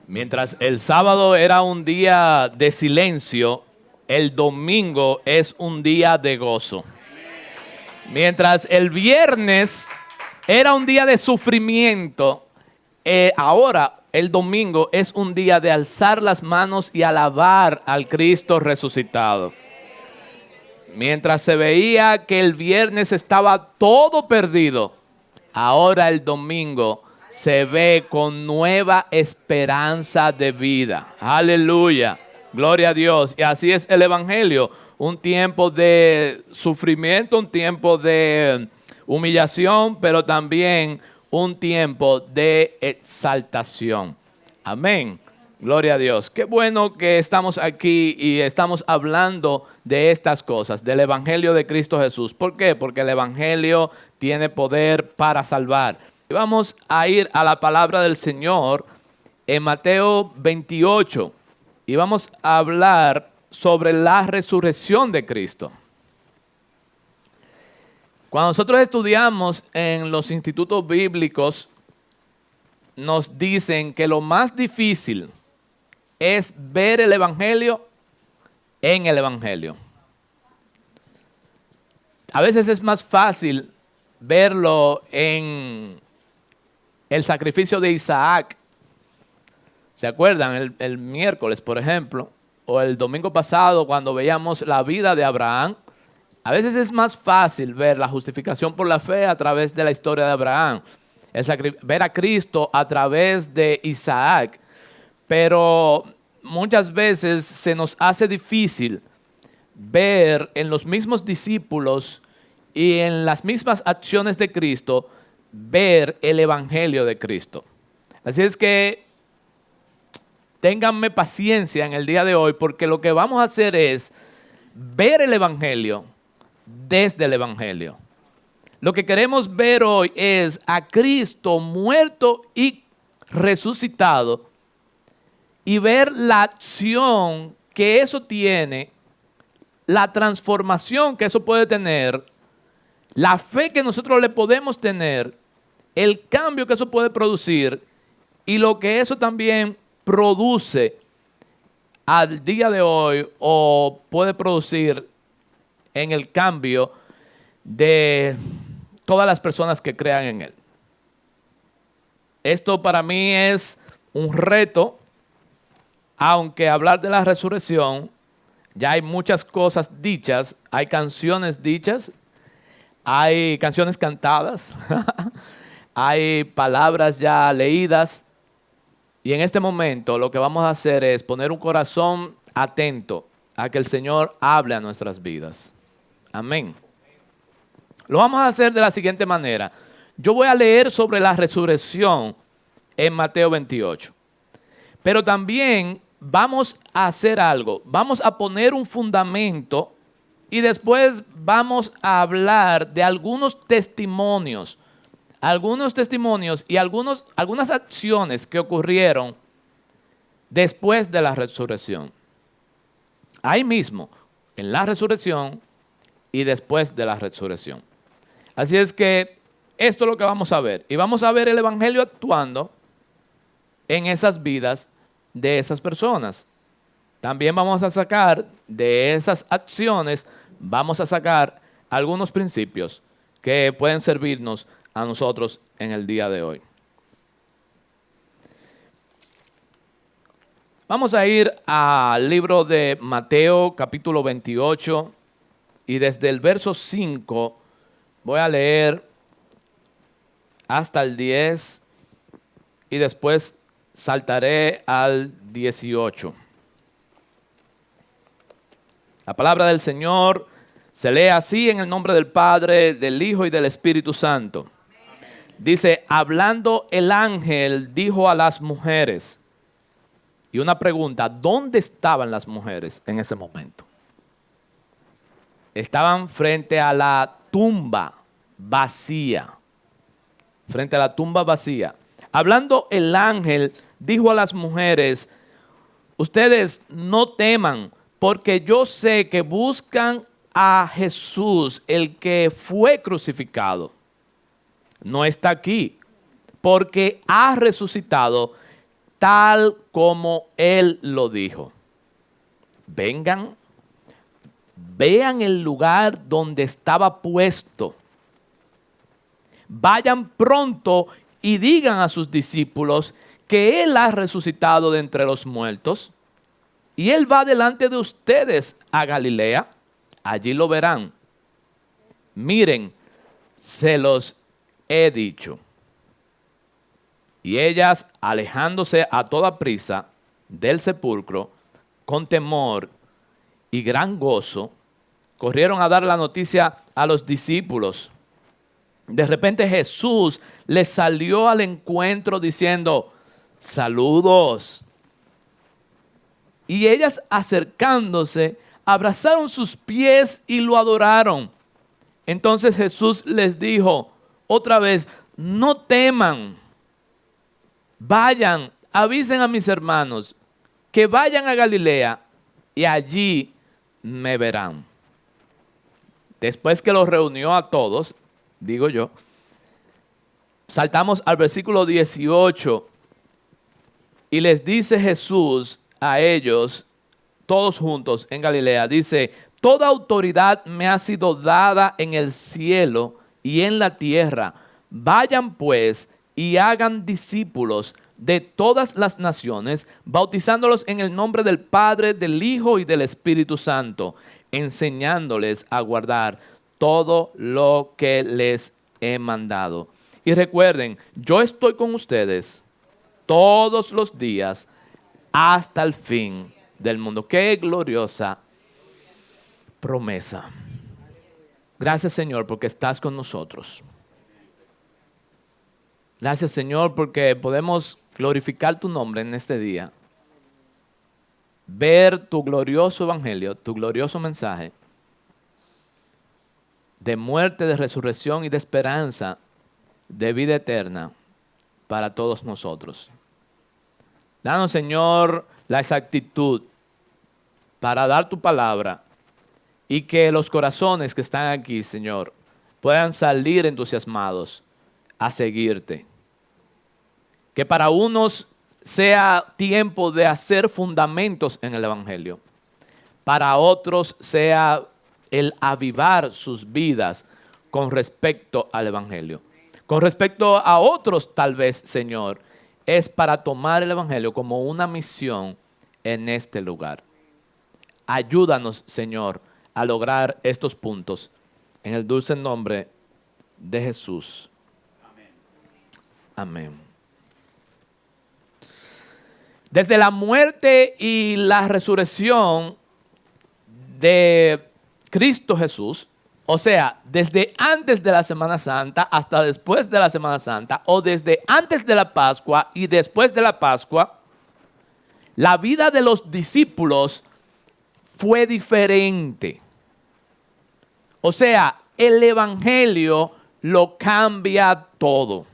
Mientras el sábado era un día de silencio, el domingo es un día de gozo. Mientras el viernes era un día de sufrimiento, ahora el domingo es un día de alzar las manos y alabar al Cristo resucitado. Mientras se veía que el viernes estaba todo perdido, ahora el domingo se ve con nueva esperanza de vida. Aleluya. Gloria a Dios. Y así es el Evangelio. Un tiempo de sufrimiento, un tiempo de humillación, pero también un tiempo de exaltación. Amén. Gloria a Dios. Qué bueno que estamos aquí y estamos hablando de estas cosas, del Evangelio de Cristo Jesús. ¿Por qué? Porque el Evangelio tiene poder para salvar. Vamos a ir a la palabra del Señor en Mateo 28 y vamos a hablar sobre la resurrección de Cristo. Cuando nosotros estudiamos en los institutos bíblicos, nos dicen que lo más difícil es ver el Evangelio en el Evangelio. A veces es más fácil verlo en el sacrificio de Isaac. ¿Se acuerdan? El miércoles, por ejemplo, o el domingo pasado cuando veíamos la vida de Abraham. A veces es más fácil ver la justificación por la fe a través de la historia de Abraham. Ver a Cristo a través de Isaac. Pero muchas veces se nos hace difícil ver en los mismos discípulos y en las mismas acciones de Cristo, ver el Evangelio de Cristo. Así es que ténganme paciencia en el día de hoy, porque lo que vamos a hacer es ver el Evangelio desde el Evangelio. Lo que queremos ver hoy es a Cristo muerto y resucitado y ver la acción que eso tiene, la transformación que eso puede tener, la fe que nosotros le podemos tener, el cambio que eso puede producir y lo que eso también produce al día de hoy o puede producir en el cambio de todas las personas que crean en Él. Esto para mí es un reto, aunque hablar de la resurrección, ya hay muchas cosas dichas, hay canciones dichas, hay canciones cantadas, hay palabras ya leídas, y en este momento lo que vamos a hacer es poner un corazón atento a que el Señor hable a nuestras vidas. Amén. Lo vamos a hacer de la siguiente manera. Yo voy a leer sobre la resurrección en Mateo 28, pero también vamos a hacer algo. Vamos a poner un fundamento y después vamos a hablar de algunos testimonios y algunas acciones que ocurrieron después de la resurrección. Ahí mismo, en la resurrección y después de la resurrección. Así es que esto es lo que vamos a ver. Y vamos a ver el Evangelio actuando en esas vidas de esas personas. También vamos a sacar de esas acciones, vamos a sacar algunos principios que pueden servirnos a nosotros en el día de hoy. Vamos a ir al libro de Mateo capítulo 28 y desde el verso 5 voy a leer hasta el 10 y después saltaré al 18. La palabra del Señor se lee así en el nombre del Padre, del Hijo y del Espíritu Santo. Dice, hablando el ángel dijo a las mujeres, y una pregunta, ¿dónde estaban las mujeres en ese momento? Estaban frente a la tumba vacía. Frente a la tumba vacía. Hablando el ángel dijo a las mujeres, ustedes no teman, porque yo sé que buscan a Jesús, el que fue crucificado. No está aquí, porque ha resucitado. tal como él lo dijo. Vengan, vean el lugar donde estaba puesto. Vayan pronto y digan a sus discípulos que Él ha resucitado de entre los muertos. Y Él va delante de ustedes a Galilea. Allí lo verán. Miren, se los he dicho. Y ellas, alejándose a toda prisa del sepulcro, con temor y gran gozo, corrieron a dar la noticia a los discípulos. De repente Jesús les salió al encuentro diciendo, saludos. Y ellas, acercándose, abrazaron sus pies y lo adoraron. Entonces Jesús les dijo otra vez, no teman, vayan, avisen a mis hermanos que vayan a Galilea y allí me verán. Después que los reunió a todos, digo yo, saltamos al versículo 18 y les dice Jesús a ellos, todos juntos en Galilea, dice, toda autoridad me ha sido dada en el cielo y en la tierra. Vayan pues y hagan discípulos de todas las naciones, bautizándolos en el nombre del Padre, del Hijo y del Espíritu Santo, enseñándoles a guardar todo lo que les he mandado. Y recuerden, yo estoy con ustedes todos los días hasta el fin del mundo. Qué gloriosa promesa. Gracias, Señor, porque estás con nosotros. Gracias, Señor, porque podemos glorificar tu nombre en este día. Ver tu glorioso evangelio, tu glorioso mensaje de muerte, de resurrección y de esperanza, de vida eterna para todos nosotros. Danos, Señor, la exactitud para dar tu palabra y que los corazones que están aquí, Señor, puedan salir entusiasmados a seguirte. Que para unos sea tiempo de hacer fundamentos en el evangelio. Para otros sea el avivar sus vidas con respecto al evangelio. Con respecto a otros, tal vez, Señor, es para tomar el evangelio como una misión en este lugar. Ayúdanos, Señor, a lograr estos puntos en el dulce nombre de Jesús. Amén. Amén. Desde la muerte y la resurrección de Cristo Jesús, o sea, desde antes de la Semana Santa hasta después de la Semana Santa, o desde antes de la Pascua y después de la Pascua, la vida de los discípulos fue diferente. O sea, el evangelio lo cambia todo.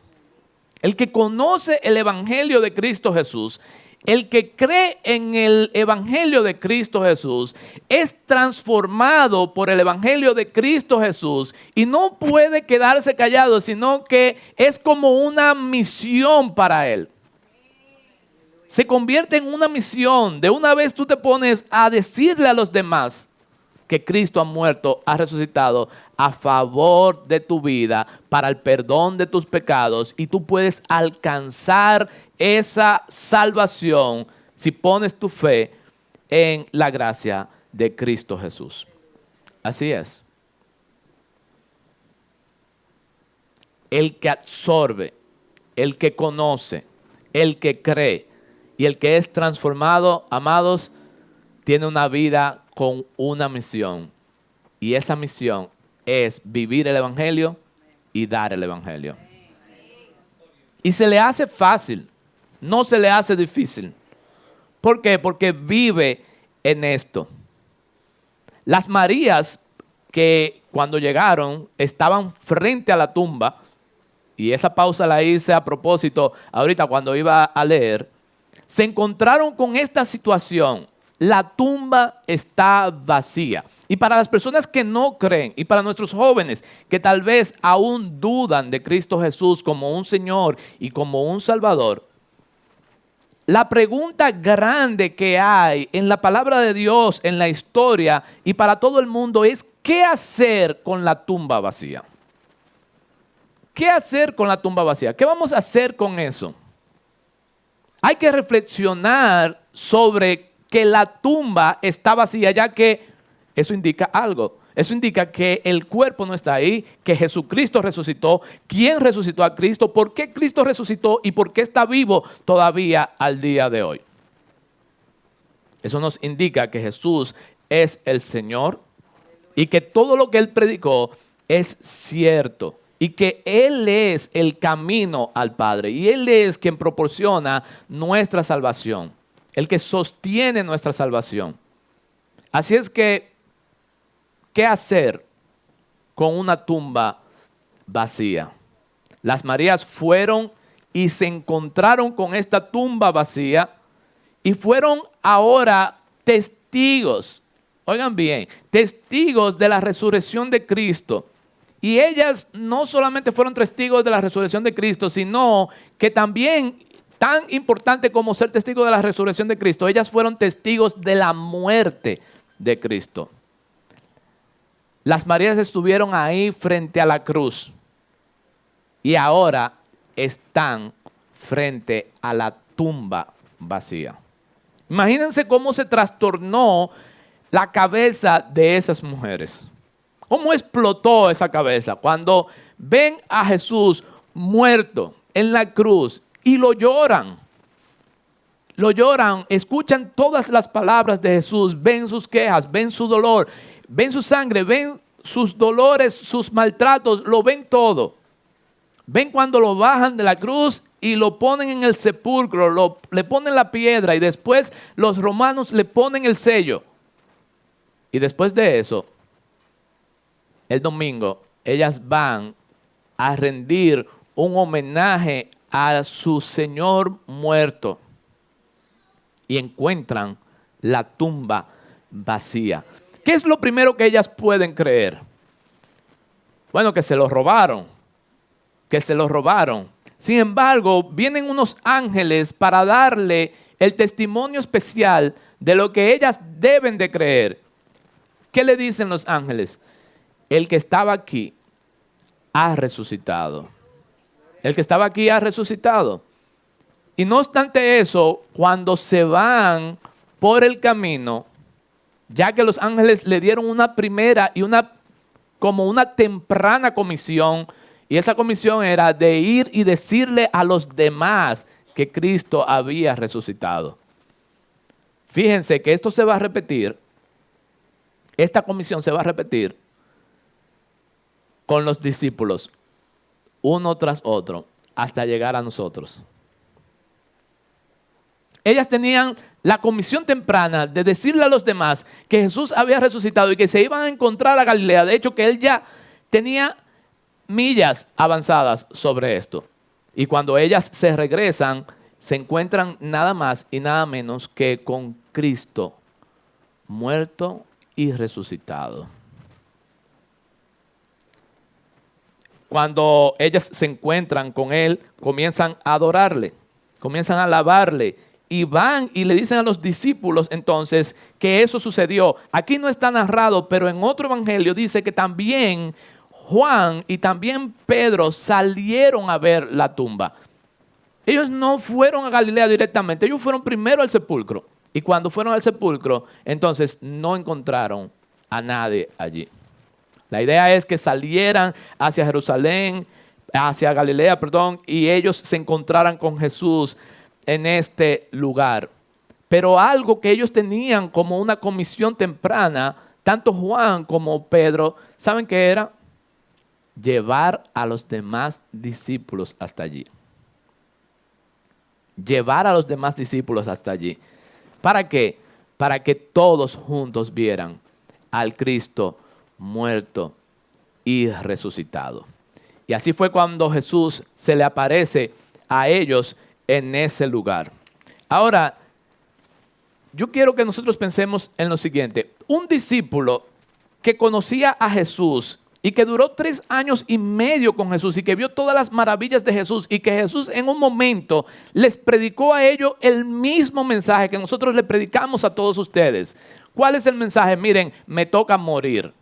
El que conoce el evangelio de Cristo Jesús, el que cree en el evangelio de Cristo Jesús, es transformado por el evangelio de Cristo Jesús y no puede quedarse callado, sino que es como una misión para él. Se convierte en una misión. De una vez tú te pones a decirle a los demás que Cristo ha muerto, ha resucitado a favor de tu vida, para el perdón de tus pecados, y tú puedes alcanzar esa salvación si pones tu fe en la gracia de Cristo Jesús. Así es. El que absorbe, el que conoce, el que cree y el que es transformado, amados, tiene una vida con una misión. Y esa misión es vivir el evangelio y dar el evangelio. Y se le hace fácil, no se le hace difícil. ¿Por qué? Porque vive en esto. Las Marías que cuando llegaron estaban frente a la tumba, y esa pausa la hice a propósito ahorita cuando iba a leer, se encontraron con esta situación. La tumba está vacía. Y para las personas que no creen y para nuestros jóvenes que tal vez aún dudan de Cristo Jesús como un Señor y como un Salvador, la pregunta grande que hay en la palabra de Dios, en la historia y para todo el mundo es: ¿qué hacer con la tumba vacía? ¿Qué hacer con la tumba vacía? ¿Qué vamos a hacer con eso? Hay que reflexionar sobre que la tumba está vacía, ya que eso indica algo. Eso indica que el cuerpo no está ahí, que Jesucristo resucitó. ¿Quién resucitó a Cristo? ¿Por qué Cristo resucitó? ¿Y por qué está vivo todavía al día de hoy? Eso nos indica que Jesús es el Señor y que todo lo que Él predicó es cierto. Y que Él es el camino al Padre. Y Él es quien proporciona nuestra salvación. El que sostiene nuestra salvación. Así es que, ¿qué hacer con una tumba vacía? Las Marías fueron y se encontraron con esta tumba vacía y fueron ahora testigos, oigan bien, testigos de la resurrección de Cristo. Y ellas no solamente fueron testigos de la resurrección de Cristo, sino que también, tan importante como ser testigos de la resurrección de Cristo, ellas fueron testigos de la muerte de Cristo. Las Marías estuvieron ahí frente a la cruz y ahora están frente a la tumba vacía. Imagínense cómo se trastornó la cabeza de esas mujeres. ¿Cómo explotó esa cabeza cuando ven a Jesús muerto en la cruz y lo lloran? Lo lloran, escuchan todas las palabras de Jesús, ven sus quejas, ven su dolor, ven su sangre, ven sus dolores, sus maltratos, lo ven todo. Ven cuando lo bajan de la cruz y lo ponen en el sepulcro, le ponen la piedra y después los romanos le ponen el sello. Y después de eso, el domingo, ellas van a rendir un homenaje a su Señor muerto y encuentran la tumba vacía. ¿Qué es lo primero que ellas pueden creer? Bueno, que se lo robaron, que se lo robaron. Sin embargo, vienen unos ángeles para darle el testimonio especial de lo que ellas deben de creer. ¿Qué le dicen los ángeles? El que estaba aquí ha resucitado. El que estaba aquí ha resucitado. Y no obstante eso, cuando se van por el camino, ya que los ángeles le dieron una primera y como una temprana comisión, y esa comisión era de ir y decirle a los demás que Cristo había resucitado. Fíjense que esto se va a repetir, esta comisión se va a repetir con los discípulos, uno tras otro, hasta llegar a nosotros. Ellas tenían la comisión temprana de decirle a los demás que Jesús había resucitado y que se iban a encontrar a Galilea. De hecho, que Él ya tenía millas avanzadas sobre esto. Y cuando ellas se regresan, se encuentran nada más y nada menos que con Cristo, muerto y resucitado. Cuando ellas se encuentran con Él, comienzan a adorarle, comienzan a alabarle y van y le dicen a los discípulos entonces que eso sucedió. Aquí no está narrado, pero en otro evangelio dice que también Juan y también Pedro salieron a ver la tumba. Ellos no fueron a Galilea directamente, ellos fueron primero al sepulcro. Y cuando fueron al sepulcro, entonces no encontraron a nadie allí. La idea es que salieran hacia Jerusalén, hacia Galilea, y ellos se encontraran con Jesús en este lugar. Pero algo que ellos tenían como una comisión temprana, tanto Juan como Pedro, ¿saben qué era? Llevar a los demás discípulos hasta allí. Llevar a los demás discípulos hasta allí. ¿Para qué? Para que todos juntos vieran al Cristo muerto y resucitado. Y así fue cuando Jesús se le aparece a ellos en ese lugar. Ahora, yo quiero que nosotros pensemos en lo siguiente. Un discípulo que conocía a Jesús y que duró 3 años y medio con Jesús y que vio todas las maravillas de Jesús y que Jesús en un momento les predicó a ellos el mismo mensaje que nosotros le predicamos a todos ustedes. ¿Cuál es el mensaje? Miren, me toca morir.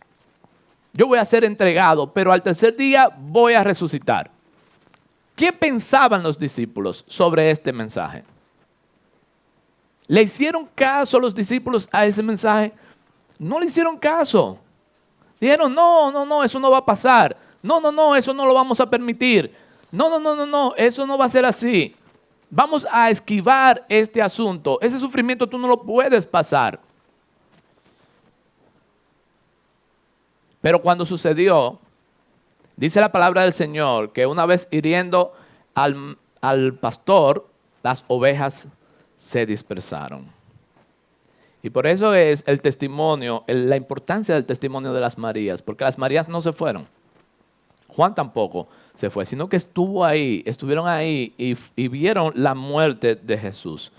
Yo voy a ser entregado, pero al tercer día voy a resucitar. ¿Qué pensaban los discípulos sobre este mensaje? ¿Le hicieron caso los discípulos a ese mensaje? No le hicieron caso. Dijeron, no, eso no va a pasar. No, eso no lo vamos a permitir. No, eso no va a ser así. Vamos a esquivar este asunto. Ese sufrimiento tú no lo puedes pasar. Pero cuando sucedió, dice la palabra del Señor que una vez hiriendo al pastor, las ovejas se dispersaron. Y por eso es el testimonio, la importancia del testimonio de las Marías, porque las Marías no se fueron. Juan tampoco se fue, sino que estuvieron ahí y vieron la muerte de Jesús.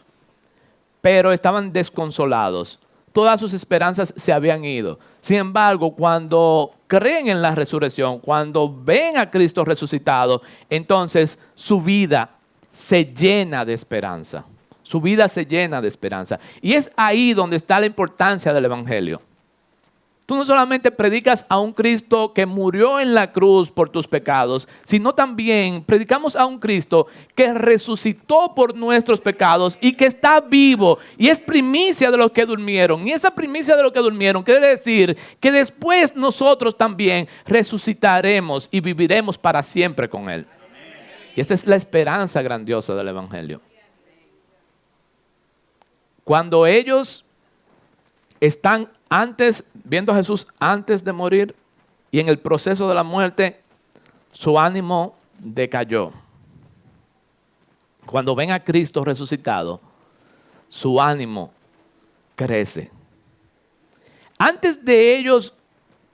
Pero estaban desconsolados. Todas sus esperanzas se habían ido. Sin embargo, cuando creen en la resurrección, cuando ven a Cristo resucitado, entonces su vida se llena de esperanza. Su vida se llena de esperanza. Y es ahí donde está la importancia del Evangelio. Tú no solamente predicas a un Cristo que murió en la cruz por tus pecados, sino también predicamos a un Cristo que resucitó por nuestros pecados y que está vivo y es primicia de los que durmieron. Y esa primicia de los que durmieron quiere decir que después nosotros también resucitaremos y viviremos para siempre con Él. Y esta es la esperanza grandiosa del Evangelio. Cuando ellos están viendo a Jesús antes de morir y en el proceso de la muerte, su ánimo decayó. Cuando ven a Cristo resucitado, su ánimo crece. Antes de ellos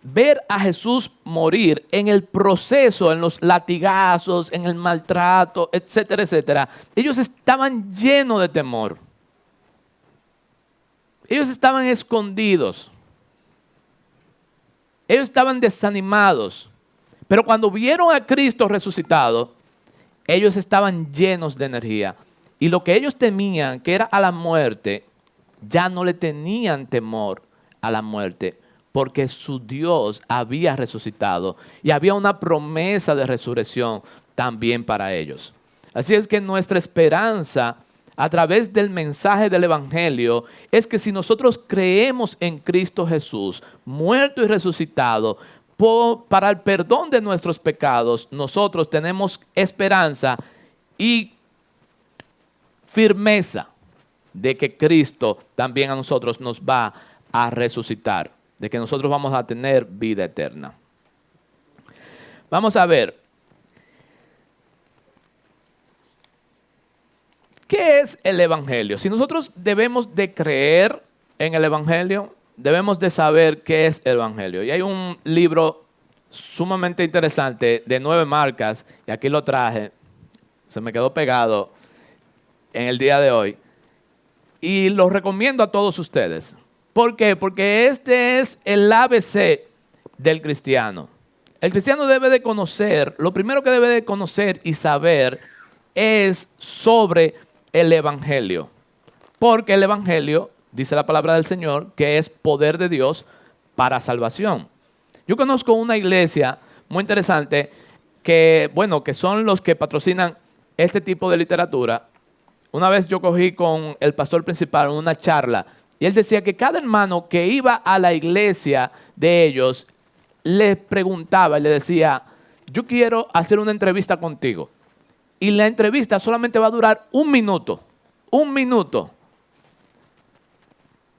ver a Jesús morir en el proceso, en los latigazos, en el maltrato, etcétera, etcétera, ellos estaban llenos de temor. Ellos estaban escondidos. Ellos estaban desanimados. Pero cuando vieron a Cristo resucitado, ellos estaban llenos de energía. Y lo que ellos temían, que era a la muerte, ya no le tenían temor a la muerte, porque su Dios había resucitado y había una promesa de resurrección también para ellos. Así es que nuestra esperanza a través del mensaje del Evangelio es que si nosotros creemos en Cristo Jesús, muerto y resucitado, para el perdón de nuestros pecados, nosotros tenemos esperanza y firmeza de que Cristo también a nosotros nos va a resucitar, de que nosotros vamos a tener vida eterna. Vamos a ver. ¿Qué es el Evangelio? Si nosotros debemos de creer en el Evangelio, debemos de saber qué es el Evangelio. Y hay un libro sumamente interesante de 9 marcas, y aquí lo traje, se me quedó pegado en el día de hoy, y lo recomiendo a todos ustedes. ¿Por qué? Porque este es el ABC del cristiano. El cristiano debe de conocer, lo primero que debe de conocer y saber es sobre el Evangelio. Porque el Evangelio, dice la palabra del Señor, que es poder de Dios para salvación. Yo conozco una iglesia muy interesante que son los que patrocinan este tipo de literatura. Una vez yo cogí con el pastor principal una charla y él decía que cada hermano que iba a la iglesia de ellos le preguntaba y le decía, yo quiero hacer una entrevista contigo. Y la entrevista solamente va a durar 1 minuto. 1 minuto.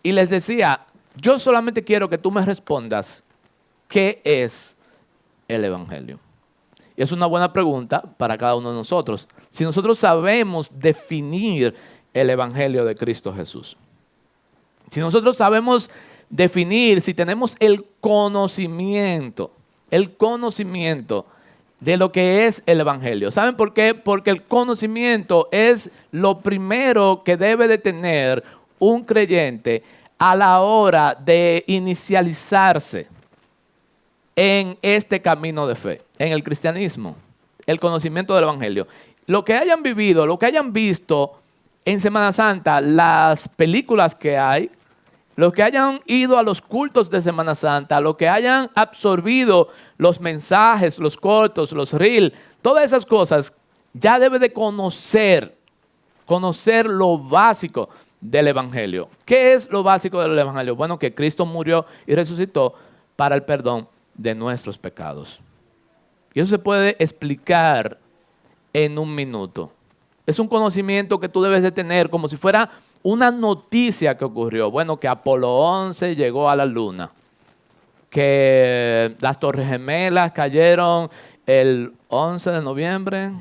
Y les decía, yo solamente quiero que tú me respondas qué es el Evangelio. Y es una buena pregunta para cada uno de nosotros. Si nosotros sabemos definir el Evangelio de Cristo Jesús. Si nosotros sabemos definir, si tenemos el conocimiento de lo que es el Evangelio. ¿Saben por qué? Porque el conocimiento es lo primero que debe de tener un creyente a la hora de inicializarse en este camino de fe, en el cristianismo, el conocimiento del Evangelio. Lo que hayan vivido, lo que hayan visto en Semana Santa, las películas que hay, los que hayan ido a los cultos de Semana Santa, los que hayan absorbido los mensajes, los cortos, los reels, todas esas cosas, ya debe de conocer lo básico del Evangelio. ¿Qué es lo básico del Evangelio? Bueno, que Cristo murió y resucitó para el perdón de nuestros pecados. Y eso se puede explicar en un minuto. Es un conocimiento que tú debes de tener como si fuera una noticia que ocurrió. Bueno, que Apolo 11 llegó a la luna, que las Torres Gemelas cayeron el 11 de noviembre,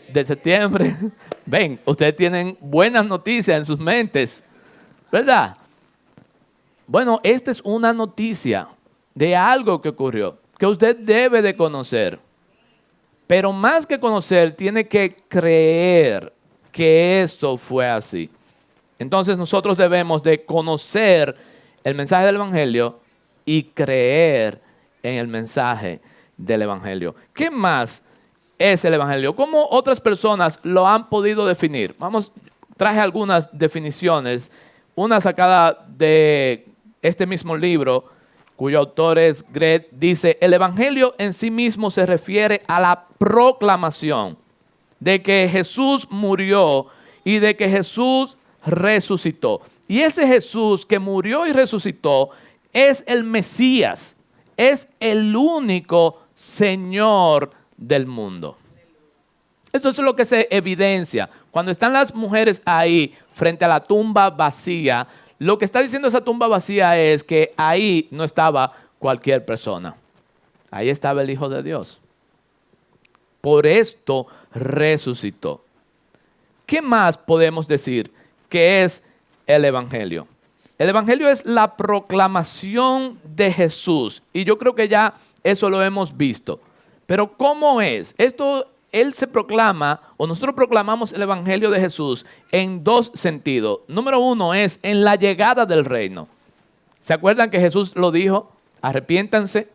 de septiembre. Ven, ustedes tienen buenas noticias en sus mentes, ¿verdad? Bueno, esta es una noticia de algo que ocurrió, que usted debe de conocer. Pero más que conocer, tiene que creer que esto fue así. Entonces nosotros debemos de conocer el mensaje del Evangelio y creer en el mensaje del Evangelio. ¿Qué más es el Evangelio? ¿Cómo otras personas lo han podido definir? Traje algunas definiciones, una sacada de este mismo libro, cuyo autor es Greg. Dice: el Evangelio en sí mismo se refiere a la proclamación de que Jesús murió y de que Jesús resucitó. Y ese Jesús que murió y resucitó es el Mesías, es el único Señor del mundo. Esto es lo que se evidencia. Cuando están las mujeres ahí frente a la tumba vacía, lo que está diciendo esa tumba vacía es que ahí no estaba cualquier persona. Ahí estaba el Hijo de Dios. Por esto resucitó. ¿Qué más podemos decir que es el Evangelio? El Evangelio es la proclamación de Jesús. Y yo creo que ya eso lo hemos visto. Pero ¿cómo es? Él se proclama, o nosotros proclamamos el Evangelio de Jesús en dos sentidos. Número uno es en la llegada del reino. ¿Se acuerdan que Jesús lo dijo? Arrepiéntanse,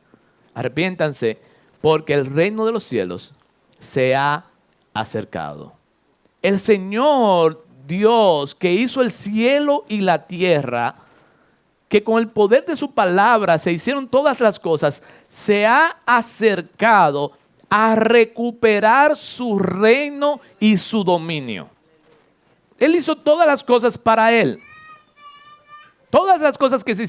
porque el reino de los cielos se ha acercado. El Señor Dios, que hizo el cielo y la tierra, que con el poder de su palabra se hicieron todas las cosas, se ha acercado a recuperar su reino y su dominio. Él hizo todas las cosas para Él. Todas las cosas que se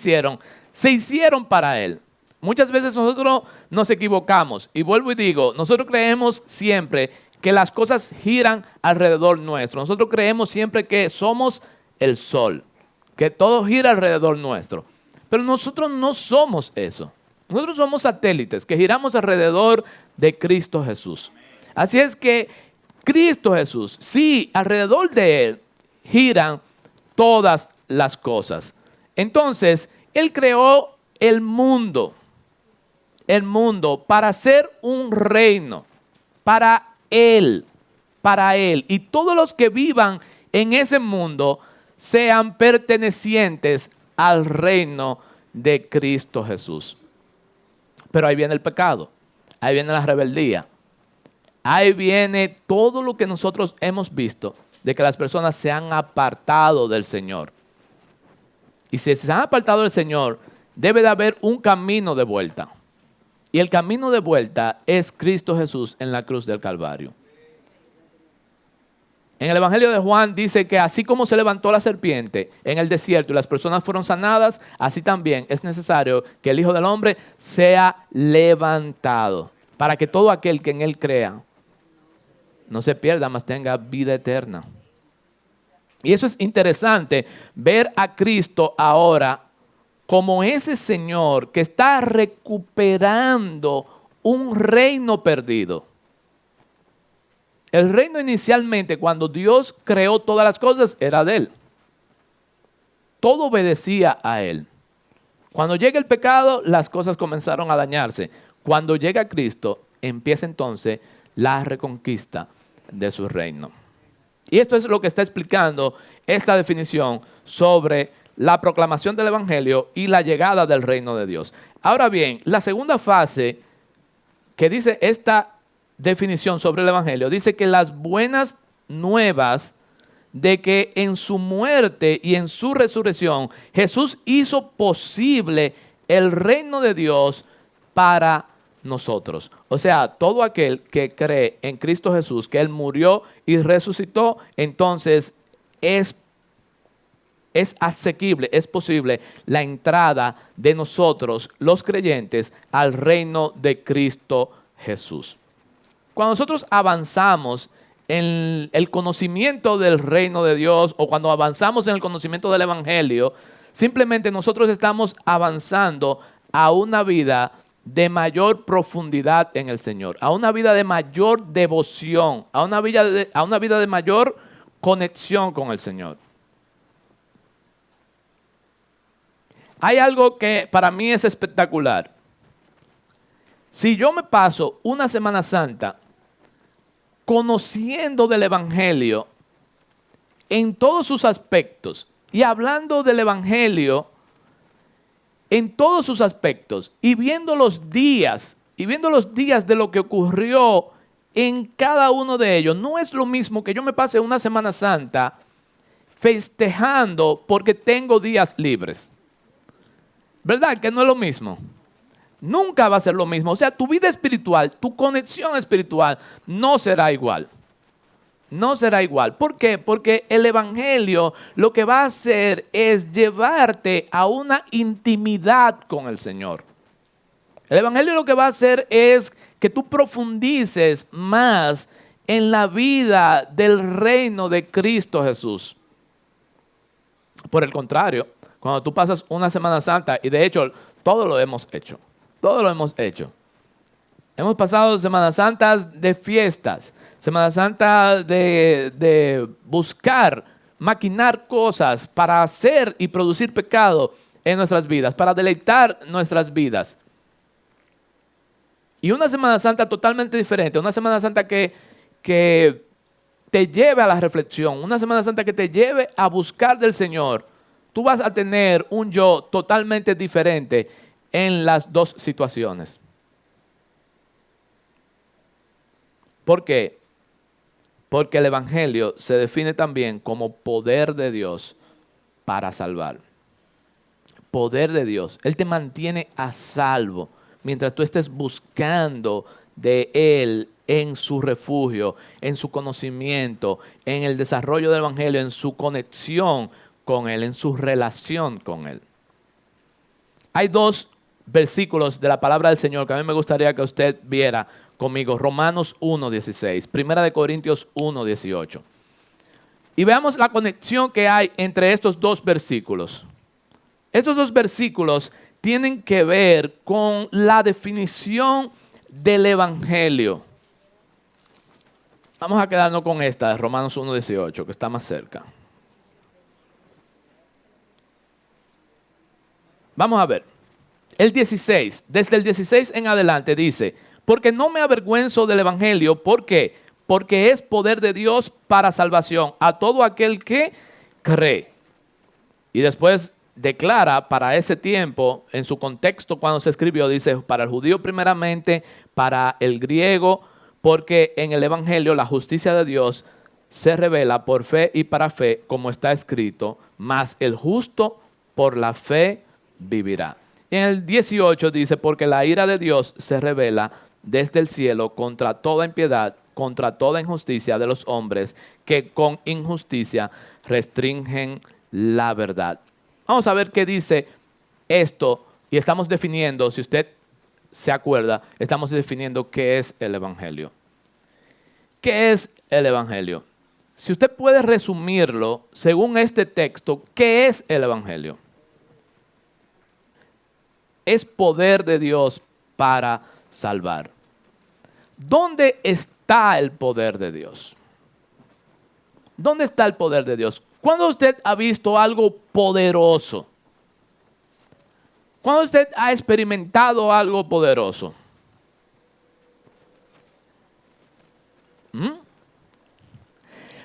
hicieron para Él. Muchas veces nosotros nos equivocamos. Y vuelvo y digo, nosotros creemos siempre que las cosas giran alrededor nuestro. Nosotros creemos siempre que somos el sol, que todo gira alrededor nuestro. Pero nosotros no somos eso. Nosotros somos satélites que giramos alrededor de Cristo Jesús. Así es que Cristo Jesús, sí, alrededor de Él giran todas las cosas. Entonces, Él creó el mundo para ser un reino, para Él. Y todos los que vivan en ese mundo sean pertenecientes al reino de Cristo Jesús. Pero ahí viene el pecado, ahí viene la rebeldía, ahí viene todo lo que nosotros hemos visto, de que las personas se han apartado del Señor. Y si se han apartado del Señor, debe de haber un camino de vuelta. Y el camino de vuelta es Cristo Jesús en la cruz del Calvario. En el Evangelio de Juan dice que así como se levantó la serpiente en el desierto y las personas fueron sanadas, así también es necesario que el Hijo del Hombre sea levantado para que todo aquel que en Él crea no se pierda, mas tenga vida eterna. Y eso es interesante, ver a Cristo ahora como ese Señor que está recuperando un reino perdido. El reino inicialmente, cuando Dios creó todas las cosas, era de Él. Todo obedecía a Él. Cuando llega el pecado, las cosas comenzaron a dañarse. Cuando llega Cristo, empieza entonces la reconquista de su reino. Y esto es lo que está explicando esta definición sobre la proclamación del Evangelio y la llegada del reino de Dios. Ahora bien, la segunda fase que dice esta definición sobre el Evangelio, dice que las buenas nuevas de que en su muerte y en su resurrección Jesús hizo posible el reino de Dios para nosotros. O sea, todo aquel que cree en Cristo Jesús, que Él murió y resucitó, entonces es asequible, es posible la entrada de nosotros, los creyentes, al reino de Cristo Jesús. Cuando nosotros avanzamos en el conocimiento del reino de Dios o cuando avanzamos en el conocimiento del Evangelio, simplemente nosotros estamos avanzando a una vida de mayor profundidad en el Señor, a una vida de mayor devoción, a una vida de mayor conexión con el Señor. Hay algo que para mí es espectacular. Si yo me paso una Semana Santa conociendo del Evangelio en todos sus aspectos y hablando del Evangelio en todos sus aspectos y viendo los días de lo que ocurrió en cada uno de ellos, no es lo mismo que yo me pase una Semana Santa festejando porque tengo días libres. ¿Verdad que no es lo mismo? Nunca va a ser lo mismo. O sea, tu vida espiritual, tu conexión espiritual no será igual. No será igual. ¿Por qué? Porque el Evangelio lo que va a hacer es llevarte a una intimidad con el Señor. El Evangelio lo que va a hacer es que tú profundices más en la vida del reino de Cristo Jesús. Por el contrario, cuando tú pasas una Semana Santa, y de hecho todo lo hemos hecho, todo lo hemos hecho. Hemos pasado Semanas Santas de fiestas, Semana Santa de buscar, maquinar cosas para hacer y producir pecado en nuestras vidas, para deleitar nuestras vidas. Y una Semana Santa totalmente diferente, una Semana Santa que te lleve a la reflexión, una Semana Santa que te lleve a buscar del Señor. Tú vas a tener un yo totalmente diferente en las dos situaciones. ¿Por qué? Porque el Evangelio se define también como poder de Dios para salvar. Poder de Dios. Él te mantiene a salvo mientras tú estés buscando de Él en su refugio, en su conocimiento, en el desarrollo del Evangelio, en su conexión con Él, en su relación con Él. Hay dos versículos de la palabra del Señor que a mí me gustaría que usted viera conmigo. Romanos 1:16, Primera de Corintios 1:18. Y veamos la conexión que hay entre estos dos versículos. Estos dos versículos tienen que ver con la definición del Evangelio. Vamos a quedarnos con esta de Romanos 1:18, que está más cerca. Vamos a ver, el 16, desde el 16 en adelante dice, porque no me avergüenzo del Evangelio, ¿por qué? Porque es poder de Dios para salvación a todo aquel que cree. Y después declara para ese tiempo, en su contexto cuando se escribió, dice, para el judío primeramente, para el griego, porque en el Evangelio la justicia de Dios se revela por fe y para fe, como está escrito, mas el justo por la fe vivirá. Y en el 18 dice, porque la ira de Dios se revela desde el cielo contra toda impiedad, contra toda injusticia de los hombres que con injusticia restringen la verdad. Vamos a ver qué dice esto y estamos definiendo, si usted se acuerda, estamos definiendo qué es el Evangelio. ¿Qué es el Evangelio? Si usted puede resumirlo según este texto, ¿qué es el Evangelio? Es poder de Dios para salvar. ¿Dónde está el poder de Dios? ¿Dónde está el poder de Dios? ¿Cuándo usted ha visto algo poderoso? ¿Cuándo usted ha experimentado algo poderoso?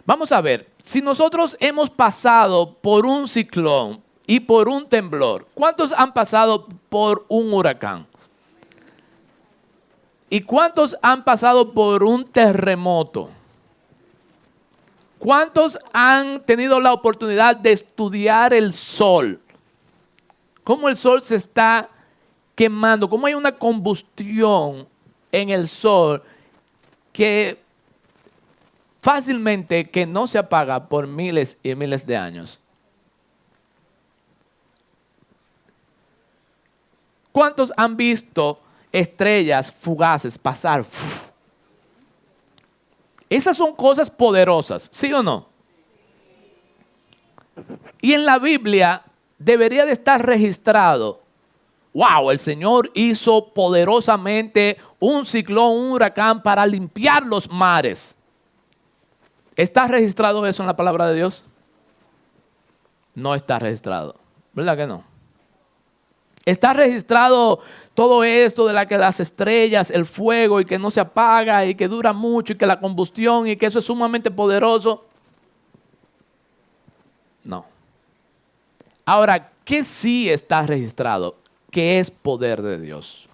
Vamos a ver, si nosotros hemos pasado por un ciclón, y por un temblor. ¿Cuántos han pasado por un huracán? ¿Y cuántos han pasado por un terremoto? ¿Cuántos han tenido la oportunidad de estudiar el sol? Cómo el sol se está quemando, cómo hay una combustión en el sol que fácilmente que no se apaga por miles y miles de años. ¿Cuántos han visto estrellas fugaces pasar? Uf. Esas son cosas poderosas, ¿sí o no? Y en la Biblia debería de estar registrado. Wow, el Señor hizo poderosamente un ciclón, un huracán para limpiar los mares. ¿Está registrado eso en la palabra de Dios? No está registrado, ¿verdad que no? Está registrado todo esto de las estrellas, el fuego y que no se apaga y que dura mucho y que la combustión y que eso es sumamente poderoso. No. Ahora, ¿qué sí está registrado? Que es poder de Dios.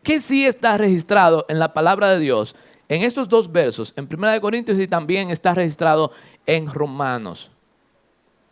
¿Qué sí está registrado en la palabra de Dios? En estos dos versos, en 1 Corintios y también está registrado en Romanos.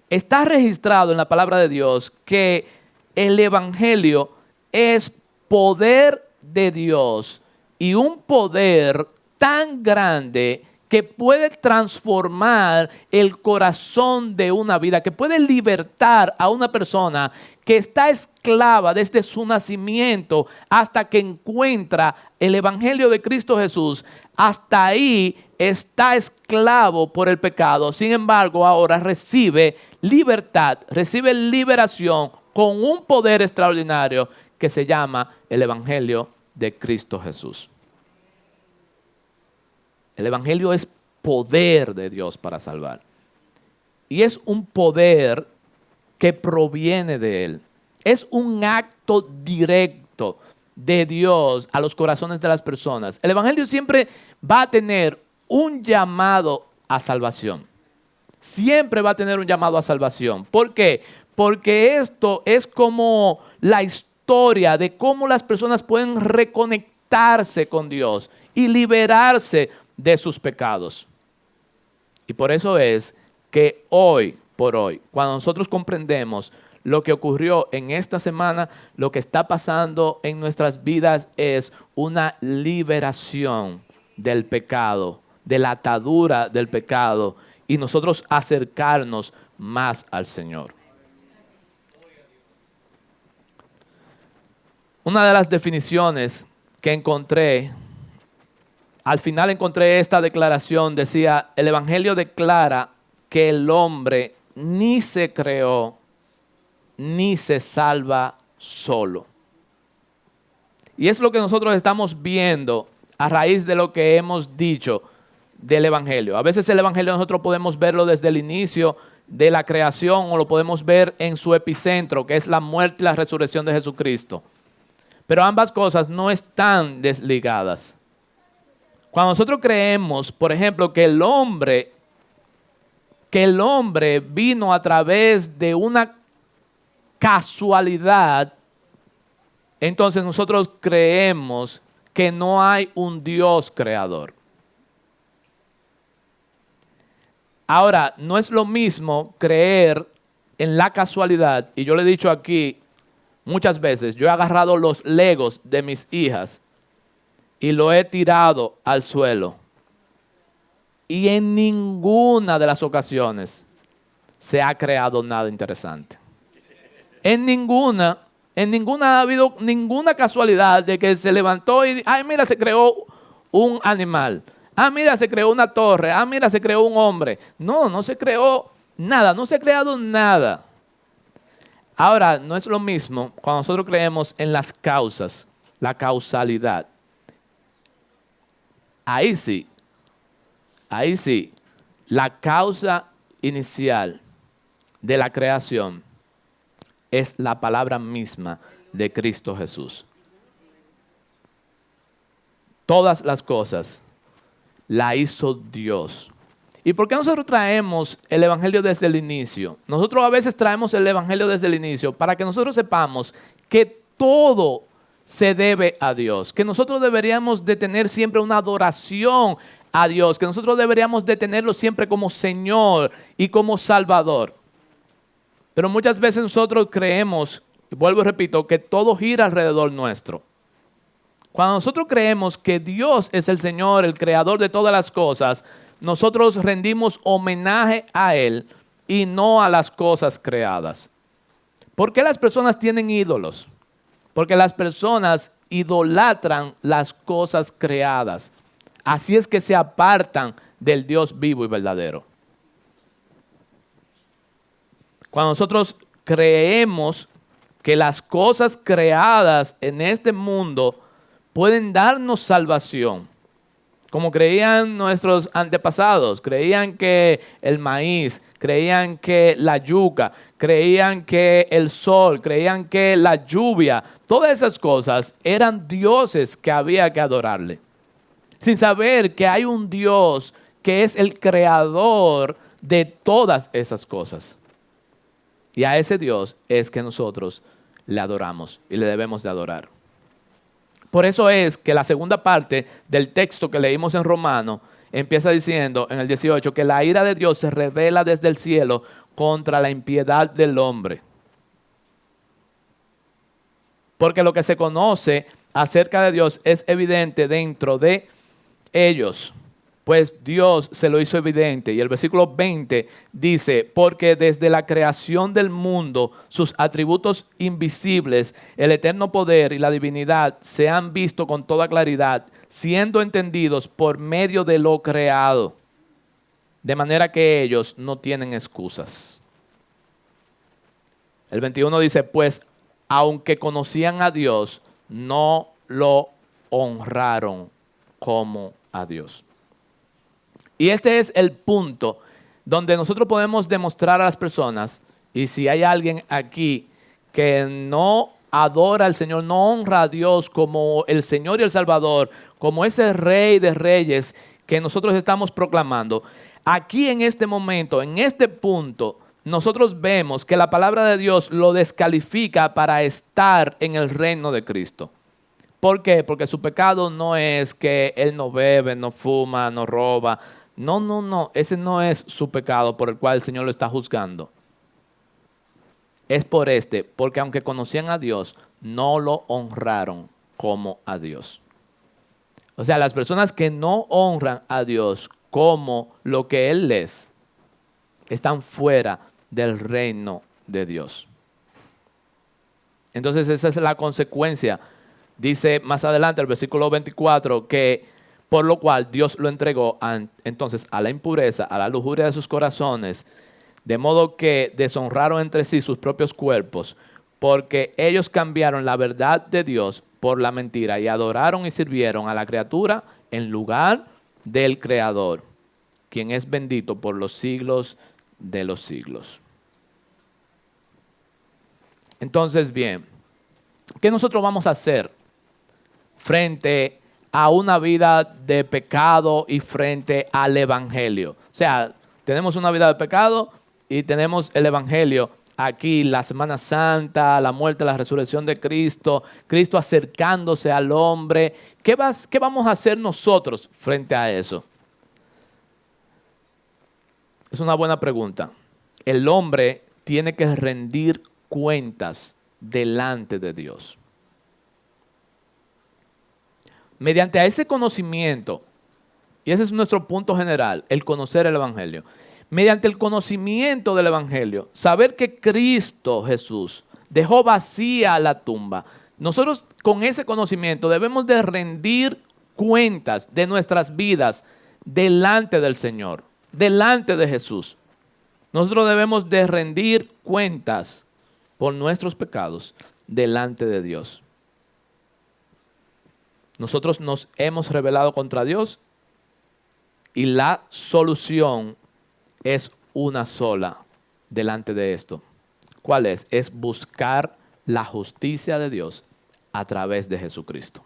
Está registrado en la palabra de Dios que el Evangelio es poder de Dios y un poder tan grande que puede transformar el corazón de una vida, que puede libertar a una persona que está esclava desde su nacimiento hasta que encuentra el Evangelio de Cristo Jesús. Hasta ahí está esclavo por el pecado. Sin embargo, ahora recibe libertad, recibe liberación con un poder extraordinario que se llama el Evangelio de Cristo Jesús. El Evangelio es poder de Dios para salvar. Y es un poder que proviene de Él. Es un acto directo de Dios a los corazones de las personas. El Evangelio siempre va a tener un llamado a salvación. Siempre va a tener un llamado a salvación. ¿Por qué? Porque esto es como la historia de cómo las personas pueden reconectarse con Dios y liberarse de sus pecados. Y por eso es que hoy por hoy, cuando nosotros comprendemos lo que ocurrió en esta semana, lo que está pasando en nuestras vidas es una liberación del pecado, de la atadura del pecado, y nosotros acercarnos más al Señor. Una de las definiciones que encontré, al final encontré esta declaración, decía: el Evangelio declara que el hombre ni se creó ni se salva solo. Y es lo que nosotros estamos viendo a raíz de lo que hemos dicho del Evangelio. A veces el Evangelio nosotros podemos verlo desde el inicio de la creación o lo podemos ver en su epicentro, que es la muerte y la resurrección de Jesucristo. Pero ambas cosas no están desligadas. Cuando nosotros creemos, por ejemplo, que el hombre vino a través de una casualidad, entonces nosotros creemos que no hay un Dios creador. Ahora, no es lo mismo creer en la casualidad, y yo le he dicho aquí muchas veces, yo he agarrado los legos de mis hijas y lo he tirado al suelo. Y en ninguna de las ocasiones se ha creado nada interesante. En ninguna ha habido ninguna casualidad de que se levantó y, ay, mira, se creó un animal. Ah, mira, se creó una torre. Ah, mira, se creó un hombre. No, no se creó nada, no se ha creado nada. Ahora, no es lo mismo cuando nosotros creemos en las causas, la causalidad. Ahí sí, la causa inicial de la creación es la palabra misma de Cristo Jesús. Todas las cosas la hizo Dios. ¿Y por qué nosotros traemos el Evangelio desde el inicio? Nosotros a veces traemos el Evangelio desde el inicio para que nosotros sepamos que todo se debe a Dios, que nosotros deberíamos de tener siempre una adoración a Dios, que nosotros deberíamos de tenerlo siempre como Señor y como Salvador. Pero muchas veces nosotros creemos, y vuelvo y repito, que todo gira alrededor nuestro. Cuando nosotros creemos que Dios es el Señor, el creador de todas las cosas, nosotros rendimos homenaje a Él y no a las cosas creadas. ¿Por qué las personas tienen ídolos? Porque las personas idolatran las cosas creadas. Así es que se apartan del Dios vivo y verdadero. Cuando nosotros creemos que las cosas creadas en este mundo pueden darnos salvación, como creían nuestros antepasados, creían que el maíz, creían que la yuca, creían que el sol, creían que la lluvia, todas esas cosas eran dioses que había que adorarle, sin saber que hay un Dios que es el creador de todas esas cosas. Y a ese Dios es que nosotros le adoramos y le debemos de adorar. Por eso es que la segunda parte del texto que leímos en Romanos empieza diciendo en el 18 que la ira de Dios se revela desde el cielo contra la impiedad del hombre. Porque lo que se conoce acerca de Dios es evidente dentro de ellos, pues Dios se lo hizo evidente. Y el versículo 20 dice, porque desde la creación del mundo, sus atributos invisibles, el eterno poder y la divinidad se han visto con toda claridad, siendo entendidos por medio de lo creado, de manera que ellos no tienen excusas. El 21 dice, pues aunque conocían a Dios, no lo honraron como a Dios. Y este es el punto donde nosotros podemos demostrar a las personas, y si hay alguien aquí que no adora al Señor, no honra a Dios como el Señor y el Salvador, como ese Rey de Reyes que nosotros estamos proclamando, aquí en este momento, en este punto, nosotros vemos que la palabra de Dios lo descalifica para estar en el reino de Cristo. ¿Por qué? Porque su pecado no es que él no bebe, no fuma, no roba. No. Ese no es su pecado por el cual el Señor lo está juzgando. Es porque aunque conocían a Dios, no lo honraron como a Dios. O sea, las personas que no honran a Dios como lo que Él es, están fuera del reino de Dios. Entonces esa es la consecuencia. Dice más adelante el versículo 24 que por lo cual Dios lo entregó entonces a la impureza, a la lujuria de sus corazones, de modo que deshonraron entre sí sus propios cuerpos, porque ellos cambiaron la verdad de Dios por la mentira y adoraron y sirvieron a la criatura en lugar del Creador, quien es bendito por los siglos de los siglos. Entonces, bien, ¿qué nosotros vamos a hacer frente a una vida de pecado y frente al Evangelio? O sea, tenemos una vida de pecado y tenemos el Evangelio aquí, la Semana Santa, la muerte, la resurrección de Cristo, Cristo acercándose al hombre. ¿Qué vamos a hacer nosotros frente a eso? Es una buena pregunta. El hombre tiene que rendir cuentas delante de Dios. Mediante a ese conocimiento, y ese es nuestro punto general, el conocer el Evangelio. Mediante el conocimiento del Evangelio, saber que Cristo Jesús dejó vacía la tumba. Nosotros con ese conocimiento debemos de rendir cuentas de nuestras vidas delante del Señor, delante de Jesús. Nosotros debemos de rendir cuentas por nuestros pecados delante de Dios. Nosotros nos hemos rebelado contra Dios y la solución es una sola delante de esto. ¿Cuál es? Es buscar la justicia de Dios a través de Jesucristo.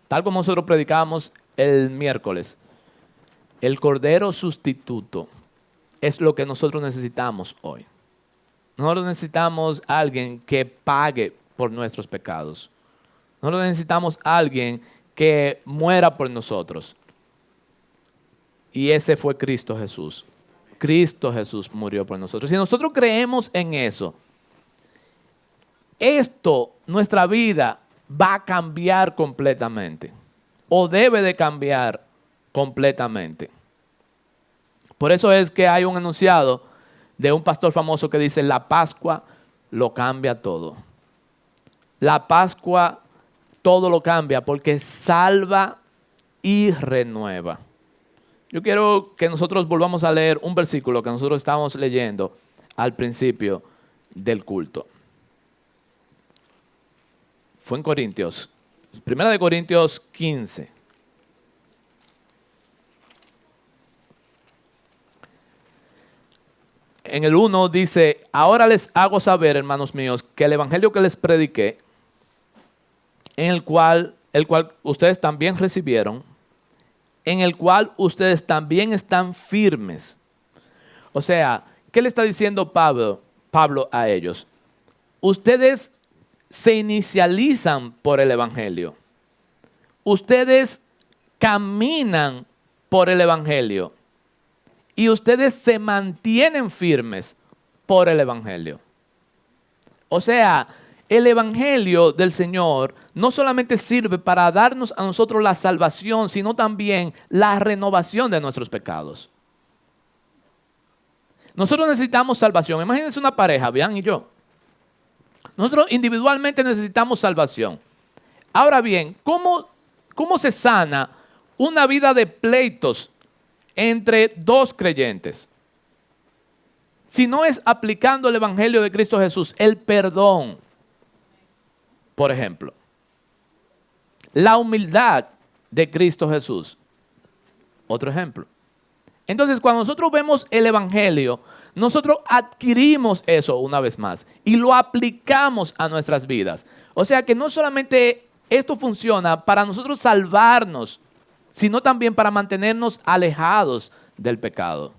Tal como nosotros predicábamos el miércoles, El Cordero sustituto es lo que nosotros necesitamos hoy. Nosotros necesitamos a alguien que pague por nuestros pecados. Nosotros necesitamos a alguien que muera por nosotros. Y ese fue Cristo Jesús. Cristo Jesús murió por nosotros. Si nosotros creemos en eso, nuestra vida va a cambiar completamente. O debe de cambiar completamente. Por eso es que hay un enunciado de un pastor famoso que dice: la Pascua lo cambia todo. La Pascua todo lo cambia porque salva y renueva. Yo quiero que nosotros volvamos a leer un versículo que nosotros estábamos leyendo al principio del culto. Fue en Corintios. Primera de Corintios 15. En el 1 dice: ahora les hago saber, hermanos míos, que el evangelio que les prediqué, en el cual ustedes también recibieron, en el cual ustedes también están firmes. O sea, ¿qué le está diciendo Pablo a ellos? Ustedes se inicializan por el evangelio. Ustedes caminan por el evangelio. Y ustedes se mantienen firmes por el evangelio. O sea, el evangelio del Señor no solamente sirve para darnos a nosotros la salvación, sino también la renovación de nuestros pecados. Nosotros necesitamos salvación. Imagínense una pareja, Bian y yo. Nosotros individualmente necesitamos salvación. Ahora bien, ¿cómo se sana una vida de pleitos entre dos creyentes? Si no es aplicando el evangelio de Cristo Jesús, el perdón. Por ejemplo, la humildad de Cristo Jesús. Otro ejemplo. Entonces, cuando nosotros vemos el evangelio, nosotros adquirimos eso una vez más y lo aplicamos a nuestras vidas. O sea que no solamente esto funciona para nosotros salvarnos, sino también para mantenernos alejados del pecado.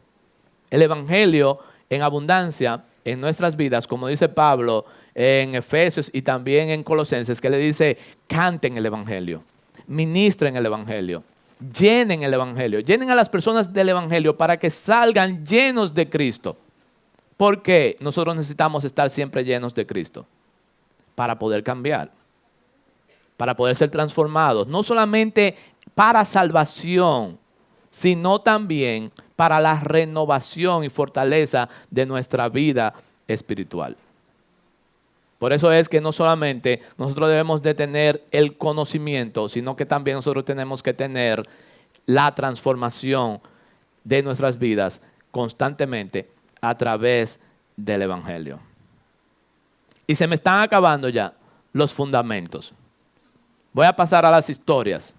El evangelio en abundancia en nuestras vidas, como dice Pablo en Efesios y también en Colosenses, que le dice: canten el evangelio, ministren el evangelio, llenen el evangelio, llenen a las personas del evangelio para que salgan llenos de Cristo. Porque nosotros necesitamos estar siempre llenos de Cristo para poder cambiar, para poder ser transformados, no solamente para salvación, sino también para la renovación y fortaleza de nuestra vida espiritual. Por eso es que no solamente nosotros debemos de tener el conocimiento, sino que también nosotros tenemos que tener la transformación de nuestras vidas constantemente a través del evangelio. Y se me están acabando ya los fundamentos. Voy a pasar a las historias,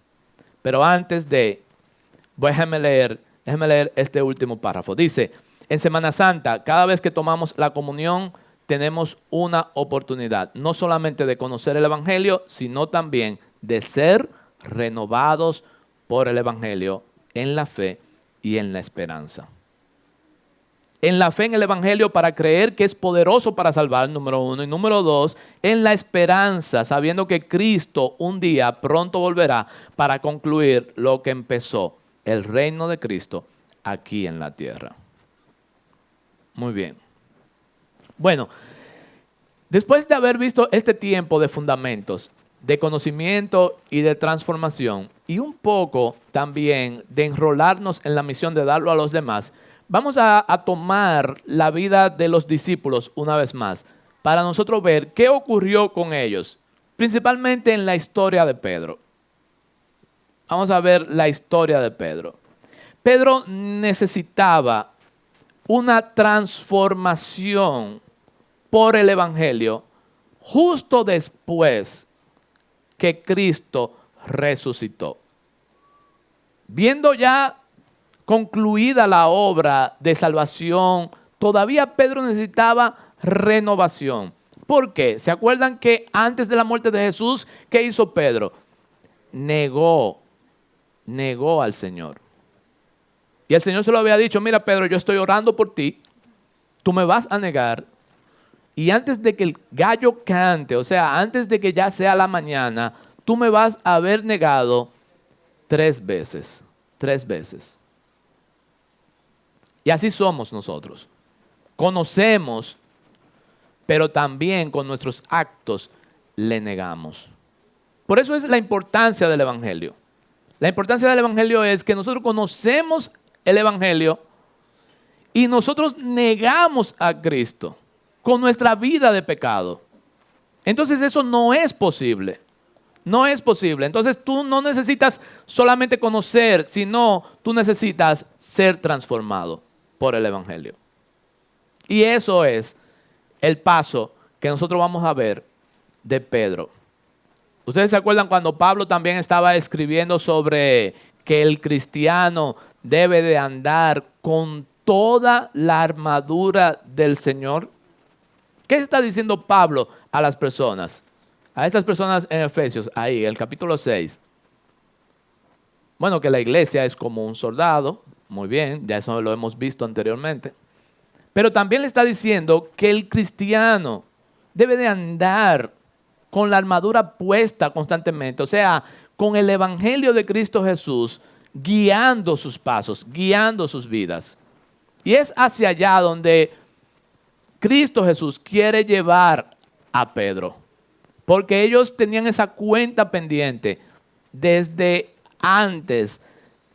pero antes déjeme leer este último párrafo. Dice: en Semana Santa, cada vez que tomamos la comunión, tenemos una oportunidad, no solamente de conocer el evangelio, sino también de ser renovados por el evangelio en la fe y en la esperanza. En la fe en el evangelio para creer que es poderoso para salvar, número 1. Y número 2, en la esperanza, sabiendo que Cristo un día pronto volverá para concluir lo que empezó, el reino de Cristo aquí en la tierra. Muy bien. Bueno, después de haber visto este tiempo de fundamentos, de conocimiento y de transformación, y un poco también de enrolarnos en la misión de darlo a los demás, vamos a tomar la vida de los discípulos una vez más, para nosotros ver qué ocurrió con ellos, principalmente en la historia de Pedro. Vamos a ver la historia de Pedro. Pedro necesitaba una transformación por el evangelio justo después que Cristo resucitó. Viendo ya concluida la obra de salvación, todavía Pedro necesitaba renovación. ¿Por qué? ¿Se acuerdan que antes de la muerte de Jesús, qué hizo Pedro? Negó al Señor. Y el Señor se lo había dicho, mira Pedro, yo estoy orando por ti, tú me vas a negar, y antes de que el gallo cante, o sea, antes de que ya sea la mañana, tú me vas a haber negado 3 veces, 3 veces. Y así somos nosotros. Conocemos, pero también con nuestros actos le negamos. Por eso es la importancia del Evangelio. La importancia del Evangelio es que nosotros conocemos el Evangelio y nosotros negamos a Cristo con nuestra vida de pecado. Entonces eso no es posible. No es posible. Entonces tú no necesitas solamente conocer, sino tú necesitas ser transformado por el Evangelio. Y eso es el paso que nosotros vamos a ver de Pedro. ¿Ustedes se acuerdan cuando Pablo también estaba escribiendo sobre que el cristiano debe de andar con toda la armadura del Señor? ¿Qué está diciendo Pablo a las personas? A estas personas en Efesios, ahí, el capítulo 6. Bueno, que la iglesia es como un soldado, muy bien, ya eso lo hemos visto anteriormente. Pero también le está diciendo que el cristiano debe de andar con la armadura puesta constantemente, o sea, con el Evangelio de Cristo Jesús, guiando sus pasos, guiando sus vidas. Y es hacia allá donde Cristo Jesús quiere llevar a Pedro, porque ellos tenían esa cuenta pendiente desde antes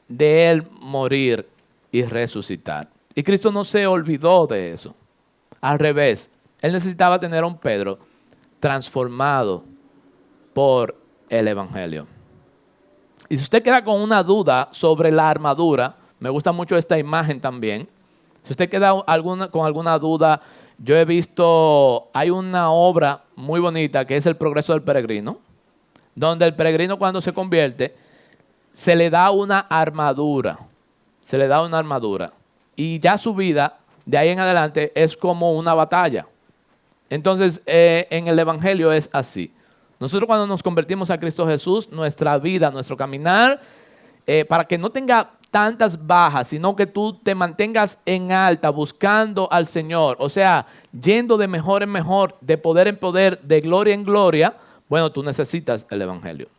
de él morir y resucitar. Y Cristo no se olvidó de eso. Al revés, él necesitaba tener a un Pedro transformado por el Evangelio. Y si usted queda con una duda sobre la armadura, me gusta mucho esta imagen también. Si usted queda con alguna duda, yo he visto, hay una obra muy bonita que es El Progreso del Peregrino, donde el peregrino cuando se convierte, se le da una armadura, se le da una armadura. Y ya su vida, de ahí en adelante, es como una batalla. Entonces, en el Evangelio es así. Nosotros cuando nos convertimos a Cristo Jesús, nuestra vida, nuestro caminar, para que no tenga tantas bajas, sino que tú te mantengas en alta, buscando al Señor, o sea, yendo de mejor en mejor, de poder en poder, de gloria en gloria, bueno, tú necesitas el Evangelio.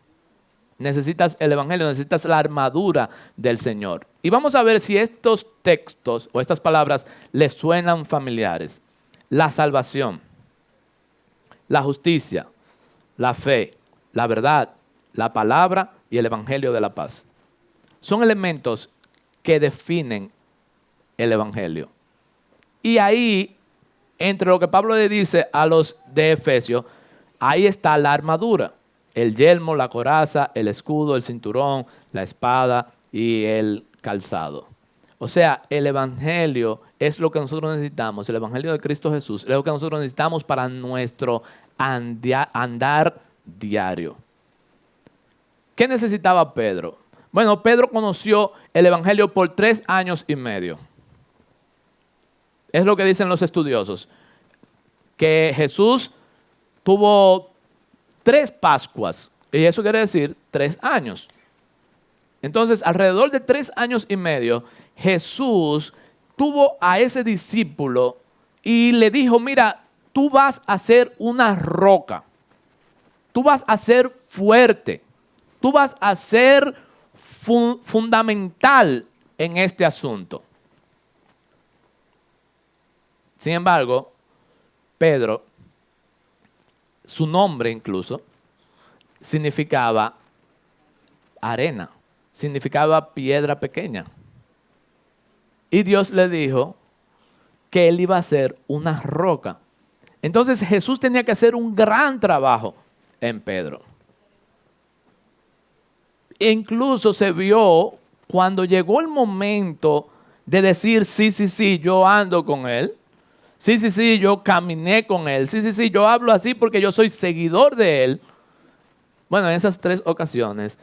Necesitas el Evangelio, necesitas la armadura del Señor. Y vamos a ver si estos textos o estas palabras les suenan familiares. La salvación, la justicia, la fe, la verdad, la palabra y el Evangelio de la paz. Son elementos que definen el Evangelio. Y ahí, entre lo que Pablo le dice a los de Efesios, ahí está la armadura. El yelmo, la coraza, el escudo, el cinturón, la espada y el calzado. O sea, el Evangelio es lo que nosotros necesitamos. El Evangelio de Cristo Jesús es lo que nosotros necesitamos para nuestro andar diario. ¿Qué necesitaba Pedro? Bueno, Pedro conoció el Evangelio por 3 años y medio. Es lo que dicen los estudiosos. Que Jesús tuvo 3 Pascuas. Y eso quiere decir 3 años. Entonces, alrededor de 3 años y medio, Jesús tuvo a ese discípulo y le dijo, mira, tú vas a ser una roca. Tú vas a ser fuerte. Tú vas a ser fundamental en este asunto. Sin embargo, Pedro, su nombre incluso, significaba arena, significaba piedra pequeña. Y Dios le dijo que él iba a ser una roca. Entonces Jesús tenía que hacer un gran trabajo en Pedro. E incluso se vio cuando llegó el momento de decir, sí, yo ando con él. Sí, yo caminé con él. Sí, yo hablo así porque yo soy seguidor de él. Bueno, en esas 3 ocasiones,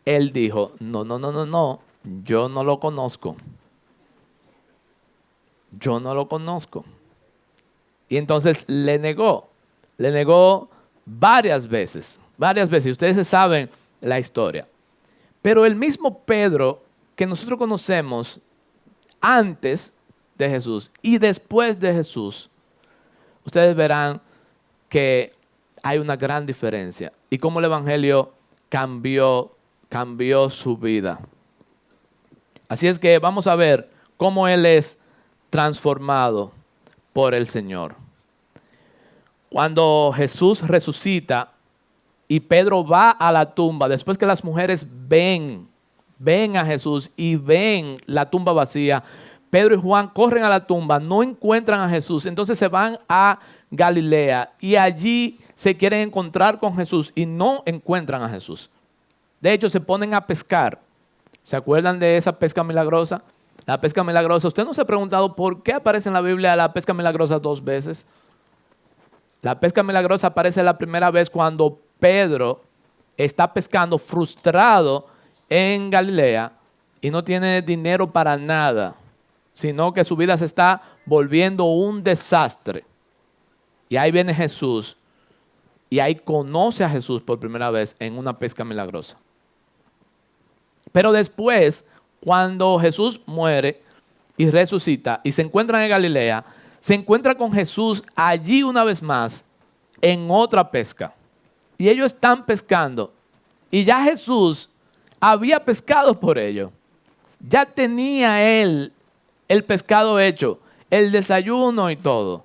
él dijo, no, yo no lo conozco. Yo no lo conozco. Y entonces le negó varias veces. Ustedes saben la historia. Pero el mismo Pedro que nosotros conocemos antes de Jesús y después de Jesús, ustedes verán que hay una gran diferencia y cómo el Evangelio cambió su vida. Así es que vamos a ver cómo Él es transformado por el Señor. Cuando Jesús resucita y Pedro va a la tumba, después que las mujeres ven a Jesús y ven la tumba vacía, Pedro y Juan corren a la tumba, no encuentran a Jesús, entonces se van a Galilea y allí se quieren encontrar con Jesús y no encuentran a Jesús. De hecho, se ponen a pescar. ¿Se acuerdan de esa pesca milagrosa? La pesca milagrosa. ¿Usted no se ha preguntado por qué aparece en la Biblia la pesca milagrosa 2 veces? La pesca milagrosa aparece la primera vez cuando Pedro está pescando frustrado en Galilea y no tiene dinero para nada, sino que su vida se está volviendo un desastre. Y ahí viene Jesús y ahí conoce a Jesús por primera vez en una pesca milagrosa. Pero después, cuando Jesús muere y resucita y se encuentran en Galilea, se encuentra con Jesús allí una vez más en otra pesca. Y ellos están pescando. Y ya Jesús había pescado por ellos. Ya tenía él el pescado hecho, el desayuno y todo.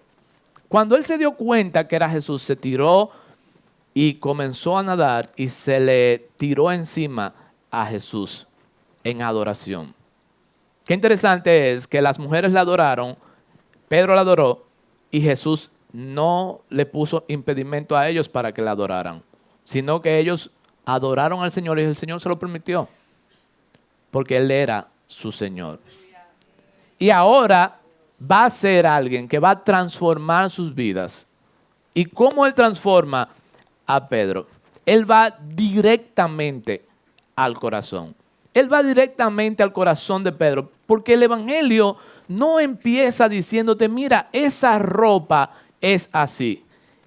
Cuando él se dio cuenta que era Jesús, se tiró y comenzó a nadar y se le tiró encima a Jesús en adoración. Qué interesante es que las mujeres la adoraron, Pedro la adoró y Jesús no le puso impedimento a ellos para que la adoraran, sino que ellos adoraron al Señor y el Señor se lo permitió, porque Él era su Señor. Y ahora va a ser alguien que va a transformar sus vidas. ¿Y cómo Él transforma a Pedro? Él va directamente al corazón. Él va directamente al corazón de Pedro, porque el Evangelio no empieza diciéndote, mira, esa ropa es así,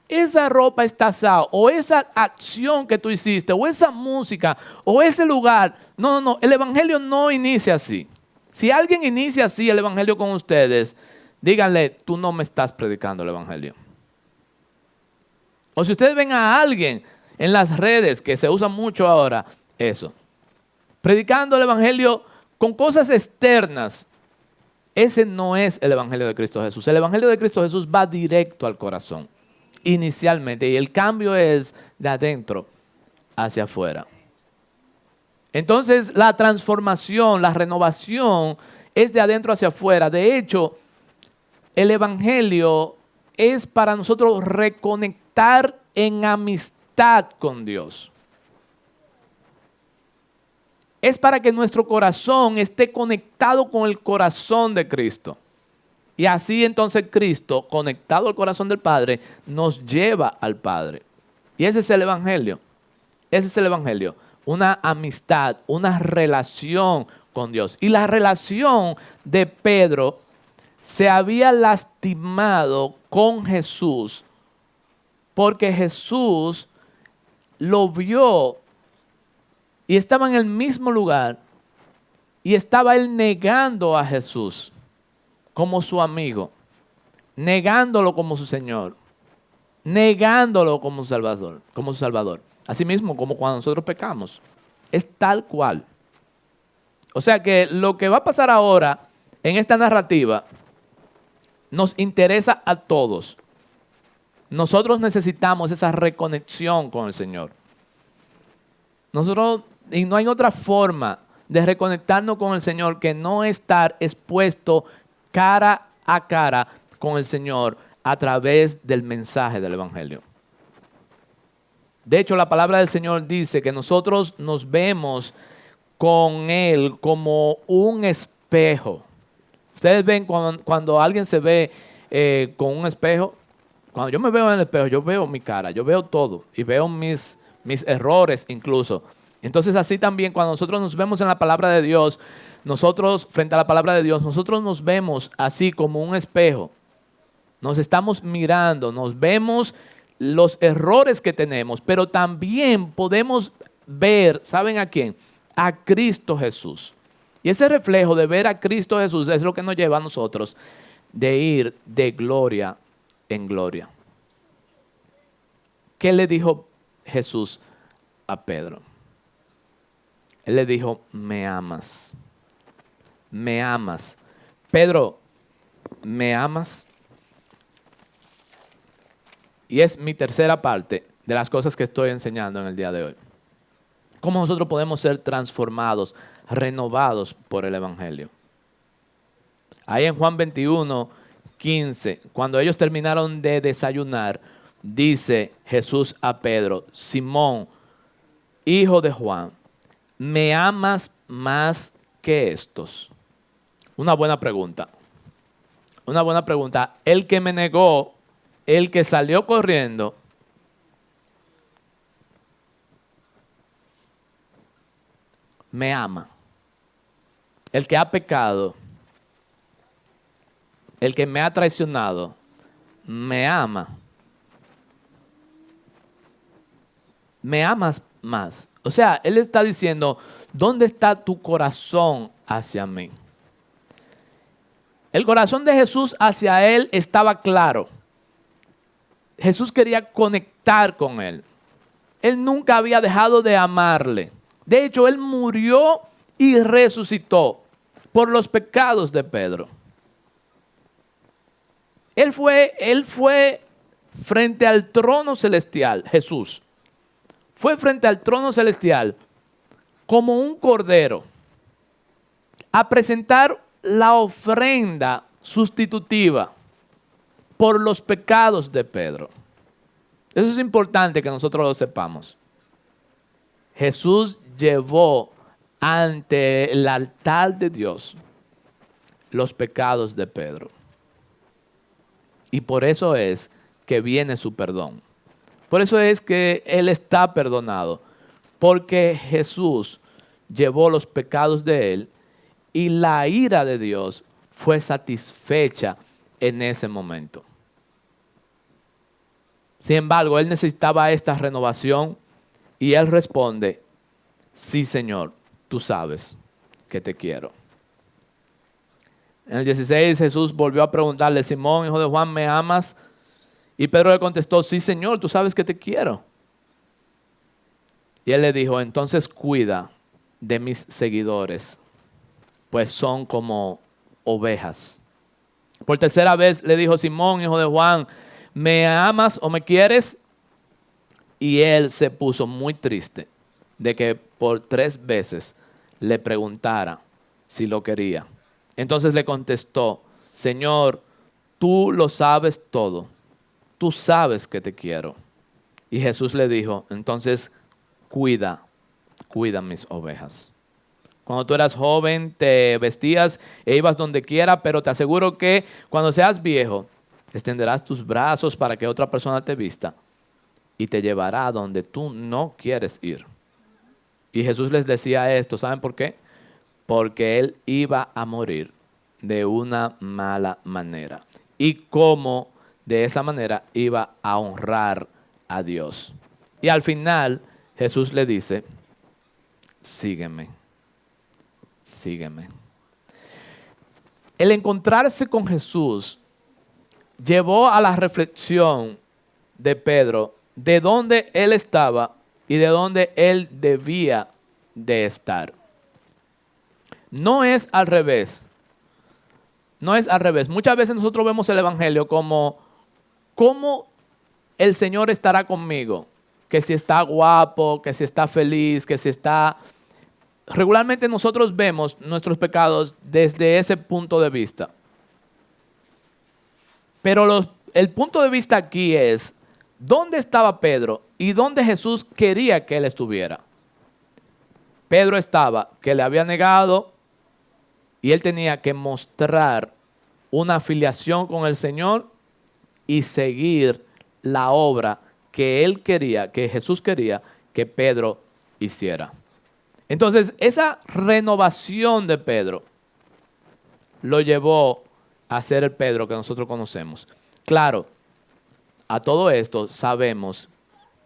esa ropa está así, o esa acción que tú hiciste, o esa música, o ese lugar. No, el Evangelio no inicia así. Si alguien inicia así el Evangelio con ustedes, díganle, tú no me estás predicando el Evangelio. O si ustedes ven a alguien en las redes, que se usa mucho ahora, eso, predicando el Evangelio con cosas externas, ese no es el Evangelio de Cristo Jesús. El Evangelio de Cristo Jesús va directo al corazón, inicialmente, y el cambio es de adentro hacia afuera. Entonces, la transformación, la renovación es de adentro hacia afuera. De hecho, el Evangelio es para nosotros reconectar en amistad con Dios. Es para que nuestro corazón esté conectado con el corazón de Cristo. Y así entonces Cristo, conectado al corazón del Padre, nos lleva al Padre. Y ese es el Evangelio. Ese es el Evangelio. Una amistad, una relación con Dios. Y la relación de Pedro se había lastimado con Jesús porque Jesús lo vio y estaba en el mismo lugar y estaba él negando a Jesús como su amigo, negándolo como su Señor, negándolo como su Salvador. Asimismo, como cuando nosotros pecamos, es tal cual. O sea que lo que va a pasar ahora en esta narrativa nos interesa a todos. Nosotros necesitamos esa reconexión con el Señor. Y no hay otra forma de reconectarnos con el Señor que no estar expuesto cara a cara con el Señor a través del mensaje del Evangelio. De hecho, la palabra del Señor dice que nosotros nos vemos con Él como un espejo. Ustedes ven cuando alguien se ve con un espejo. Cuando yo me veo en el espejo, yo veo mi cara, yo veo todo y veo mis errores incluso. Entonces así también cuando nosotros nos vemos en la palabra de Dios, nosotros frente a la palabra de Dios, nosotros nos vemos así como un espejo. Nos estamos mirando, nos vemos los errores que tenemos, pero también podemos ver, ¿saben a quién? A Cristo Jesús. Y ese reflejo de ver a Cristo Jesús es lo que nos lleva a nosotros de ir de gloria en gloria. ¿Qué le dijo Jesús a Pedro? Él le dijo, me amas. Me amas. Pedro, ¿me amas? Y es mi tercera parte de las cosas que estoy enseñando en el día de hoy. ¿Cómo nosotros podemos ser transformados, renovados por el Evangelio? Ahí en Juan 21, 15, cuando ellos terminaron de desayunar, dice Jesús a Pedro, Simón, hijo de Juan, ¿me amas más que estos? Una buena pregunta. Una buena pregunta. El que me negó, el que salió corriendo, me ama. El que ha pecado, el que me ha traicionado, me ama. Me amas más. O sea, Él está diciendo, ¿dónde está tu corazón hacia mí? El corazón de Jesús hacia Él estaba claro. Jesús quería conectar con Él. Él nunca había dejado de amarle. De hecho, Él murió y resucitó por los pecados de Pedro. Él fue frente al trono celestial, Jesús. Fue frente al trono celestial como un cordero a presentar la ofrenda sustitutiva por los pecados de Pedro. Eso es importante que nosotros lo sepamos. Jesús llevó ante el altar de Dios los pecados de Pedro. Y por eso es que viene su perdón. Por eso es que Él está perdonado. Porque Jesús llevó los pecados de Él y la ira de Dios fue satisfecha en ese momento. Sin embargo, Él necesitaba esta renovación y Él responde, sí, Señor, tú sabes que te quiero. En el 16 Jesús volvió a preguntarle, Simón, hijo de Juan, ¿me amas? Y Pedro le contestó, sí, Señor, tú sabes que te quiero. Y Él le dijo, entonces cuida de mis seguidores, pues son como ovejas. Por tercera vez le dijo, Simón, hijo de Juan, ¿me amas o me quieres? Y él se puso muy triste de que por 3 veces le preguntara si lo quería. Entonces le contestó, Señor, tú lo sabes todo. Tú sabes que te quiero. Y Jesús le dijo, entonces cuida mis ovejas. Cuando tú eras joven te vestías e ibas donde quiera, pero te aseguro que cuando seas viejo extenderás tus brazos para que otra persona te vista y te llevará donde tú no quieres ir. Y Jesús les decía esto, ¿saben por qué? Porque Él iba a morir de una mala manera. Y cómo de esa manera iba a honrar a Dios. Y al final Jesús le dice, sígueme, sígueme. El encontrarse con Jesús llevó a la reflexión de Pedro de dónde él estaba y de dónde él debía de estar. No es al revés. No es al revés. Muchas veces nosotros vemos el Evangelio como ¿cómo el Señor estará conmigo? Que si está guapo, que si está feliz, que si está... Regularmente nosotros vemos nuestros pecados desde ese punto de vista. Pero el punto de vista aquí es, ¿dónde estaba Pedro y dónde Jesús quería que él estuviera? Pedro estaba, que le había negado y él tenía que mostrar una afiliación con el Señor y seguir la obra que él quería, que Jesús quería que Pedro hiciera. Entonces, esa renovación de Pedro lo llevó a ser el Pedro que nosotros conocemos. Claro, a todo esto sabemos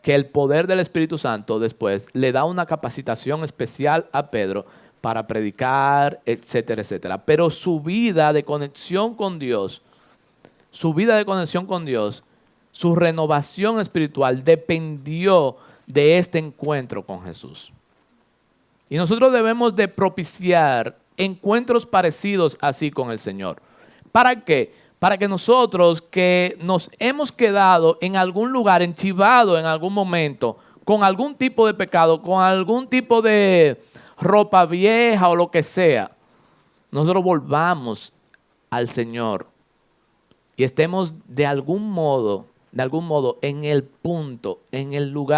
que el poder del Espíritu Santo después le da una capacitación especial a Pedro para predicar, etcétera, etcétera. Pero su vida de conexión con Dios, su vida de conexión con Dios, su renovación espiritual dependió de este encuentro con Jesús. Y nosotros debemos de propiciar encuentros parecidos así con el Señor. ¿Para qué? Para que nosotros que nos hemos quedado en algún lugar, enchivados en algún momento, con algún tipo de pecado, con algún tipo de ropa vieja o lo que sea, nosotros volvamos al Señor y estemos de algún modo en el punto, en el lugar